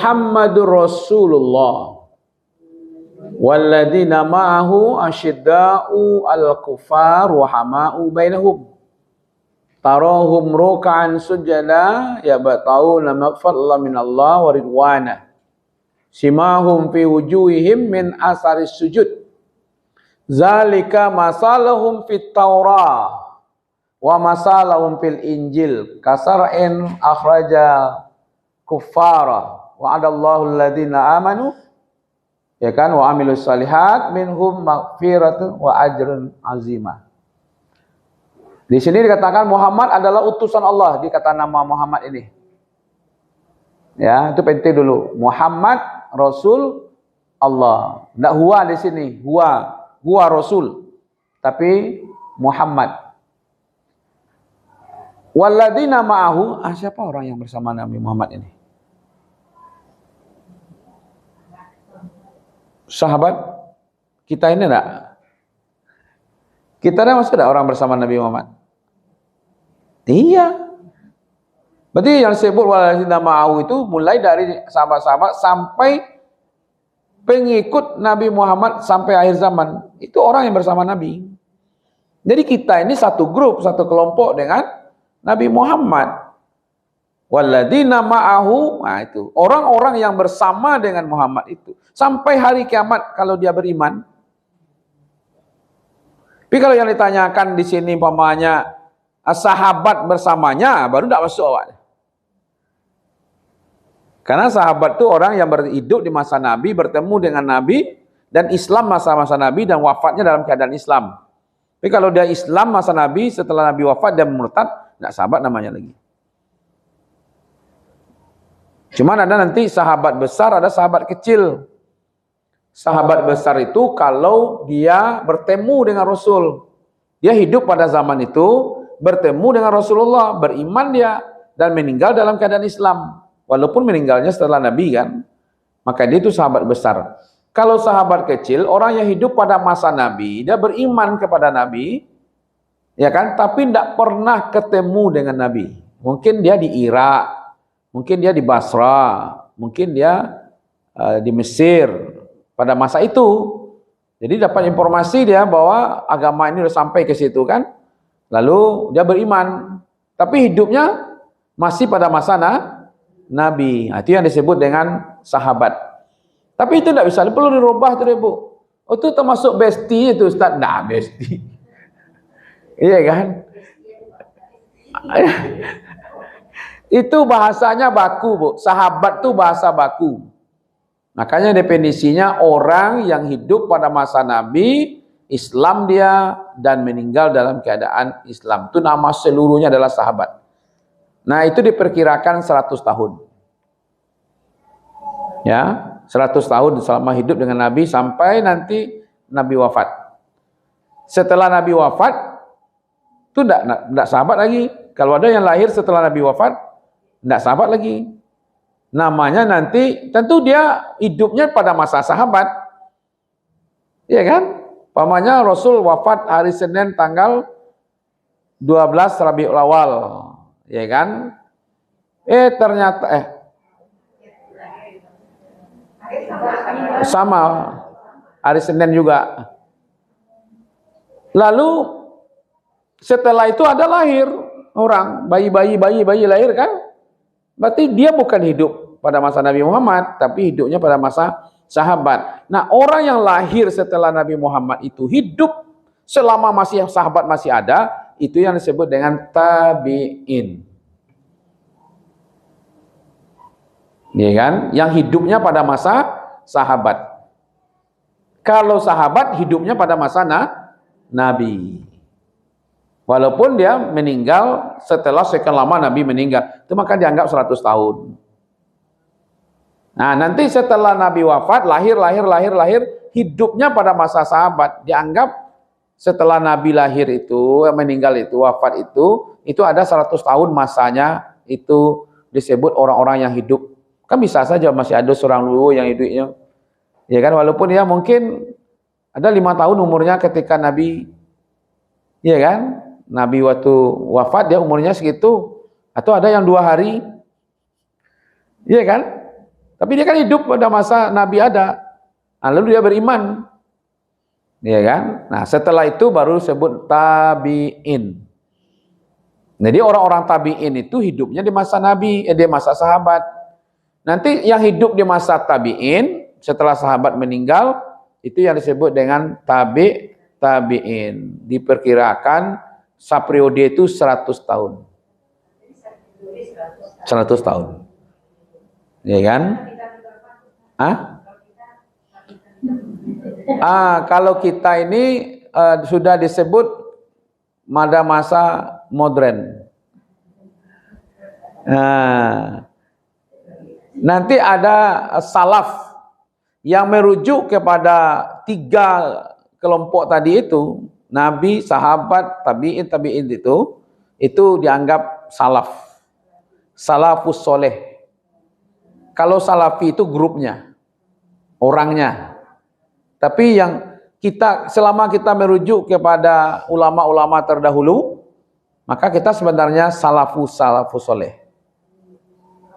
Muhammadur Rasulullah walladzina ma'ahu asyidda'u al-kuffar rahama'u bainahum tarahum ruk'an sujada yabta'una maghfiratan minallah wa ridwana simahum fi wujuhihim min asaris sujud zalika masalahum fit taurah wa masalahum fil injil kasar'in akhraja kuffara wa'adallahu alladhina amanu, ya kan, wa amilus salihat minhum maghfiratun wa ajrun azimah. Di sini dikatakan Muhammad adalah utusan Allah, dikata nama Muhammad ini. Ya, itu penting dulu. Muhammad Rasul Allah. Enggak huwa di sini, huwa Rasul. Tapi Muhammad. Walladzina ma'ahu, siapa orang yang bersama Nabi Muhammad ini? Sahabat kita ini enggak? Kita ada masih ada orang bersama Nabi Muhammad? Iya. Berarti yang disebut walladzina ma'ahu itu mulai dari sahabat-sahabat sampai pengikut Nabi Muhammad sampai akhir zaman. Itu orang yang bersama Nabi. Jadi kita ini satu grup, satu kelompok dengan Nabi Muhammad. Walladzina ma'ahu, nah itu orang-orang yang bersama dengan Muhammad itu sampai hari kiamat kalau dia beriman. Tapi kalau yang ditanyakan di sini umpamanya sahabat bersamanya, baru tidak masuk awal. Karena sahabat itu orang yang berhidup di masa Nabi, bertemu dengan Nabi dan Islam masa-masa Nabi dan wafatnya dalam keadaan Islam. Tapi kalau dia Islam masa Nabi, setelah Nabi wafat dan murtad, tidak sahabat namanya lagi. Cuman ada nanti sahabat besar, ada sahabat kecil. Sahabat besar itu kalau dia bertemu dengan Rasul. Dia hidup pada zaman itu, bertemu dengan Rasulullah, beriman dia, dan meninggal dalam keadaan Islam. Walaupun meninggalnya setelah Nabi kan. Maka dia itu sahabat besar. Kalau sahabat kecil, orang yang hidup pada masa Nabi, dia beriman kepada Nabi, ya kan, tapi tidak pernah ketemu dengan Nabi. Mungkin dia di Irak, mungkin dia di Basra, mungkin dia di Mesir pada masa itu. Jadi dapat informasi dia bahwa agama ini sudah sampai ke situ kan. Lalu dia beriman, tapi hidupnya masih pada masa Nabi. Itu yang disebut dengan sahabat. Tapi itu tidak bisa, perlu dirubah tuh Bu. Oh, itu termasuk bestie itu Ustaz. Nah, bestie. Iya kan? Itu bahasanya baku, Bu. Sahabat itu bahasa baku. Makanya definisinya orang yang hidup pada masa Nabi, Islam dia, dan meninggal dalam keadaan Islam. Itu nama seluruhnya adalah sahabat. Nah, itu diperkirakan 100 tahun. Ya, 100 tahun selama hidup dengan Nabi sampai nanti Nabi wafat. Setelah Nabi wafat, itu tidak sahabat lagi. Kalau ada yang lahir setelah Nabi wafat, tidak sahabat lagi. Namanya nanti, tentu dia hidupnya pada masa sahabat. Iya kan? Pamannya Rasul wafat hari Senin tanggal 12 Rabiul Awal. Iya kan? Ternyata sama hari Senin juga. Lalu setelah itu ada lahir orang, bayi lahir kan? Berarti dia bukan hidup pada masa Nabi Muhammad, tapi hidupnya pada masa sahabat. Nah, orang yang lahir setelah Nabi Muhammad itu hidup selama masih sahabat masih ada, itu yang disebut dengan tabi'in. Ya kan? Yang hidupnya pada masa sahabat. Kalau sahabat hidupnya pada masa Nabi. Walaupun dia meninggal setelah sekian lama Nabi meninggal, itu maka dianggap 100 tahun. Nah, nanti setelah Nabi wafat, lahir, hidupnya pada masa sahabat, dianggap setelah Nabi lahir itu, meninggal itu, wafat itu ada 100 tahun masanya, itu disebut orang-orang yang hidup. Kan bisa saja masih ada seorang dulu yang hidupnya, ya kan, walaupun ya mungkin ada 5 tahun umurnya ketika Nabi, ya kan, Nabi waktu wafat dia umurnya segitu, atau ada yang 2 hari, iya kan? Tapi dia kan hidup pada masa Nabi ada. Nah, lalu dia beriman. Ya kan? Nah, setelah itu baru sebut tabi'in. Jadi orang-orang tabi'in itu hidupnya di masa Nabi, di masa sahabat. Nanti yang hidup di masa tabi'in setelah sahabat meninggal itu yang disebut dengan tabi'in. Diperkirakan saperiode itu 100 tahun. 100 tahun. Ya kan? Kalau kita ini sudah disebut pada masa modern. Nanti ada salaf yang merujuk kepada 3 kelompok tadi itu, Nabi, sahabat, tabi'in itu dianggap salaf. Salafus soleh. Kalau salafi itu grupnya, orangnya. Tapi yang selama kita merujuk kepada ulama-ulama terdahulu, maka kita sebenarnya salafus soleh.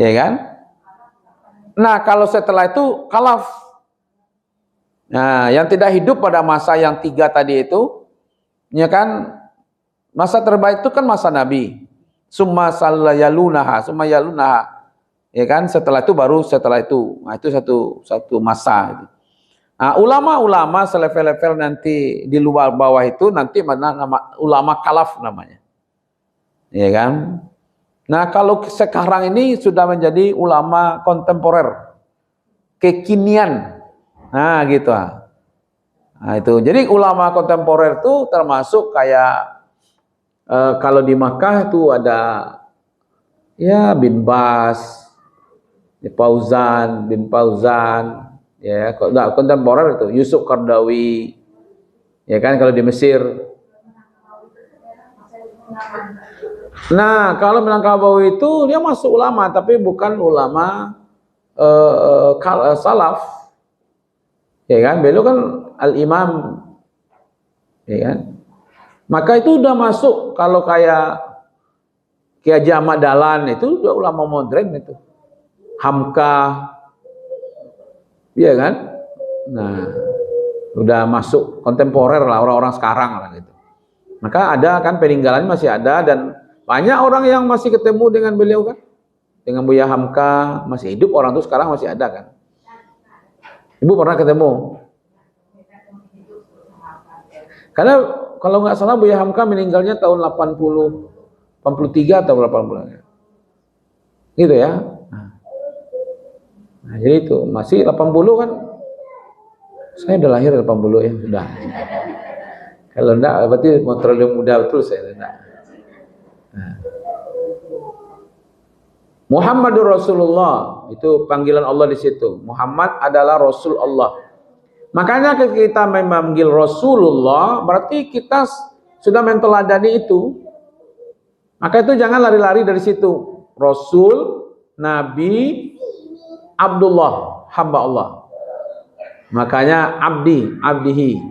Ya kan? Nah, kalau setelah itu khalaf. Nah, yang tidak hidup pada masa yang 3 tadi itu, ya kan, masa terbaik itu kan masa Nabi. Summa yalunaha, ya kan, setelah itu. Nah, itu satu masa. Nah, ulama-ulama selevel-level nanti di luar bawah itu nanti nama ulama khalaf namanya. Ya kan? Nah, kalau sekarang ini sudah menjadi ulama kontemporer, kekinian. Nah, gitu. Nah, itu. Jadi ulama kontemporer itu termasuk kayak kalau di Makkah itu ada ya bin Bas, bin Fauzan, ya, kontemporer itu Yusuf Qaradawi. Ya kan, kalau di Mesir. Nah, kalau Minangkabawi itu dia masuk ulama tapi bukan ulama salaf. Ya kan, beliau kan al-imam. Ya kan? Maka itu udah masuk, kalau kayak Kiai Haji Ahmad Dahlan itu udah ulama modern itu. Hamka. Iya kan? Nah, udah masuk kontemporer lah, orang-orang sekarang lah gitu. Maka ada kan peninggalannya masih ada, dan banyak orang yang masih ketemu dengan beliau kan. Dengan Buya Hamka, masih hidup orang itu sekarang masih ada kan. Ibu pernah ketemu? Karena kalau nggak salah Buya Hamka meninggalnya tahun 83 atau 80. Gitu ya. Nah, jadi itu masih 80 kan. Saya udah lahir 80 ya, sudah. Kalau enggak berarti mau terlalu muda betul saya enggak. Nah. Muhammadur Rasulullah, itu panggilan Allah di situ. Muhammad adalah Rasul Allah. Makanya ketika kita memanggil Rasulullah, berarti kita sudah menteladani itu. Maka itu jangan lari-lari dari situ. Rasul, Nabi, Abdullah, hamba Allah. Makanya abdihi.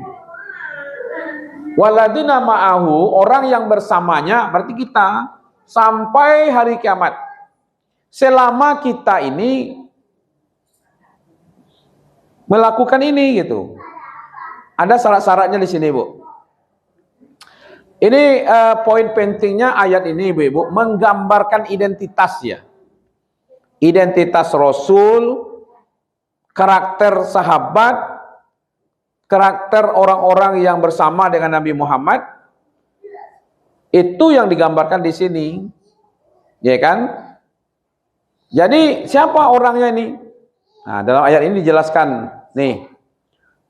Waladina ma'ahu, orang yang bersamanya, berarti kita sampai hari kiamat. Selama kita ini melakukan ini gitu. Ada syarat-syaratnya di sini, Bu. Ini poin pentingnya ayat ini, Ibu, menggambarkan identitas ya. Identitas Rasul, karakter sahabat, karakter orang-orang yang bersama dengan Nabi Muhammad. Itu yang digambarkan di sini. Ya kan? Jadi siapa orangnya ini? Nah, dalam ayat ini dijelaskan nih.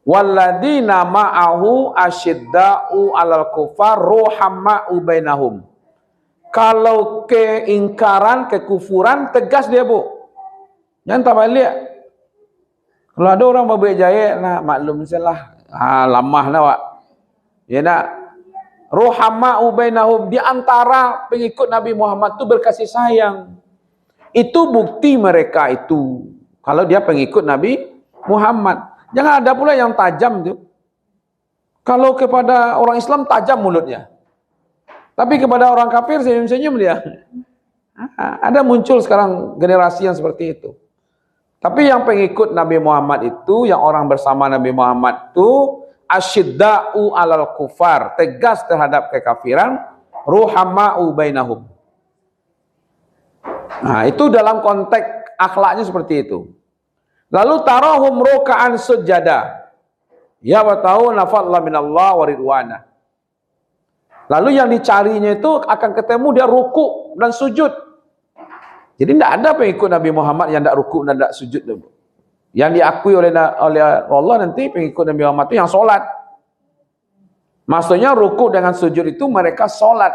Walladzina ma'ahu asyidda'u 'alal kufar ruhama'u bainahum. Kalau keingkaran, kekufuran tegas dia, Bu. Jangan tambah lihat. Kalau ada orang Babu Jaya, nah maklum salah. Lamah nak, Wak. Ya nak. Ruhama'u bainahum, di antara pengikut Nabi Muhammad itu berkasih sayang. Itu bukti mereka itu kalau dia pengikut Nabi Muhammad. Jangan ada pula yang tajam itu. Kalau kepada orang Islam tajam mulutnya, tapi kepada orang kafir senyum-senyum dia. Ada muncul sekarang generasi yang seperti itu. Tapi yang pengikut Nabi Muhammad itu, yang orang bersama Nabi Muhammad itu asyidda'u alal kufar, tegas terhadap kekafiran, ruhama'u bainahum. Nah, itu dalam konteks akhlaknya seperti itu. Lalu tarahum ruka'an sujada. Ya wa ta'una fadla minallah wa ridwana. Lalu yang dicarinya itu akan ketemu dia ruku dan sujud. Jadi tidak ada pengikut Nabi Muhammad yang tidak ruku dan tidak sujud. Yang diakui oleh Allah nanti pengikut Nabi Muhammad itu yang solat. Maksudnya ruku dengan sujud itu mereka solat.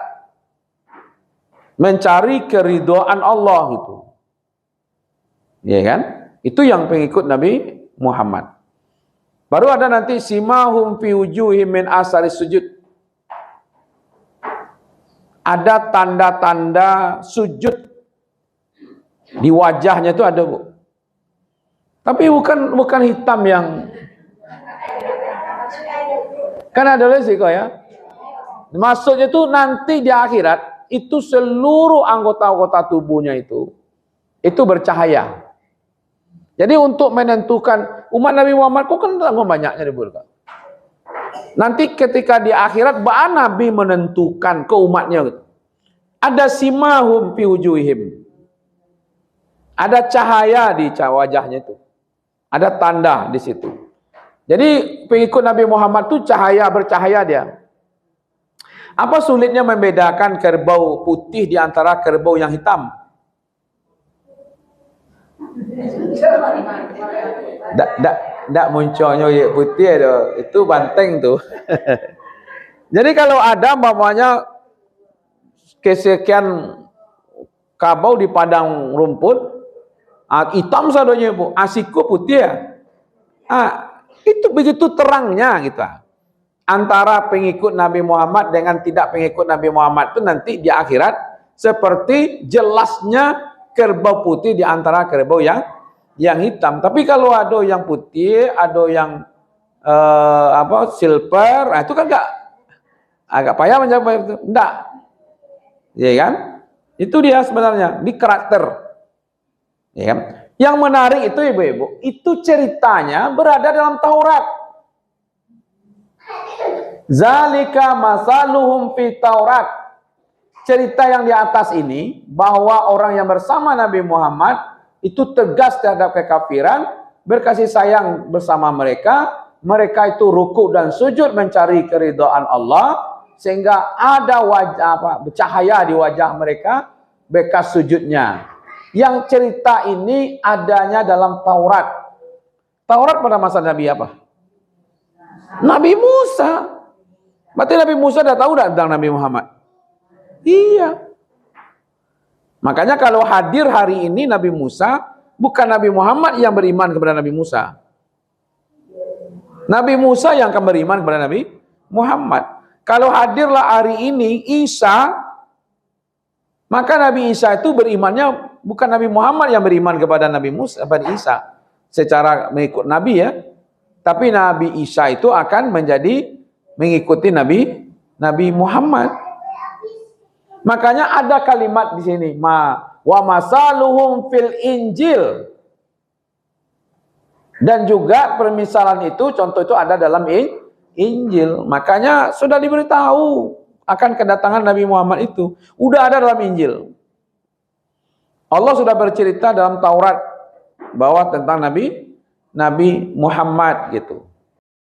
Mencari keridhaan Allah gitu. Ya kan? Itu yang pengikut Nabi Muhammad. Baru ada nanti simahum fi wujuhim min asari sujud. Ada tanda-tanda sujud di wajahnya itu ada, Bu. Tapi bukan hitam yang kan ada resiko ya. Maksudnya itu nanti di akhirat itu seluruh anggota-anggota tubuhnya itu bercahaya. Jadi untuk menentukan umat Nabi Muhammad kok kan banyaknya dibulkan. Nanti ketika di akhirat Nabi menentukan ke umatnya gitu. Ada simahum fi wujuhihim. Ada cahaya di wajahnya itu. Ada tanda di situ. Jadi pengikut Nabi Muhammad itu bercahaya dia. Apa sulitnya membedakan kerbau putih di antara kerbau yang hitam? Tak munculnya putih itu banteng tuh. Jadi kalau ada umpamanya kesekian kabau di padang rumput, hitam sadonya Bu, asiku putih ya. Itu begitu terangnya gitu. Antara pengikut Nabi Muhammad dengan tidak pengikut Nabi Muhammad itu nanti di akhirat seperti jelasnya kerbau putih di antara kerbau yang hitam. Tapi kalau ada yang putih, ada yang silver, itu kan agak payah menjawab itu. Enggak. Ya kan? Itu dia sebenarnya di karakter. Ya kan? Yang menarik itu ibu-ibu, itu ceritanya berada dalam Taurat. Zalika masaluhum fi Taurat. Cerita yang di atas ini bahwa orang yang bersama Nabi Muhammad itu tegas terhadap kekafiran, berkasih sayang bersama mereka, mereka itu ruku dan sujud mencari keridhaan Allah, sehingga ada cahaya di wajah mereka bekas sujudnya. Yang cerita ini adanya dalam Taurat. Taurat pada masa Nabi apa? Nabi Musa. Berarti Nabi Musa dah tahu dah tentang Nabi Muhammad. Iya. Makanya kalau hadir hari ini Nabi Musa, bukan Nabi Muhammad yang beriman kepada Nabi Musa. Nabi Musa yang akan beriman kepada Nabi Muhammad. Kalau hadirlah hari ini Isa, maka Nabi Isa itu berimannya bukan Nabi Muhammad yang beriman kepada Nabi Musa, kepada Isa. Secara mengikut Nabi ya. Tapi Nabi Isa itu akan menjadi mengikuti Nabi Muhammad. Makanya ada kalimat di sini, wa masaluhum fil Injil. Dan juga permisalan itu, contoh itu ada dalam Injil. Makanya sudah diberitahu akan kedatangan Nabi Muhammad itu. Udah ada dalam Injil. Allah sudah bercerita dalam Taurat bahwa tentang Nabi Muhammad gitu.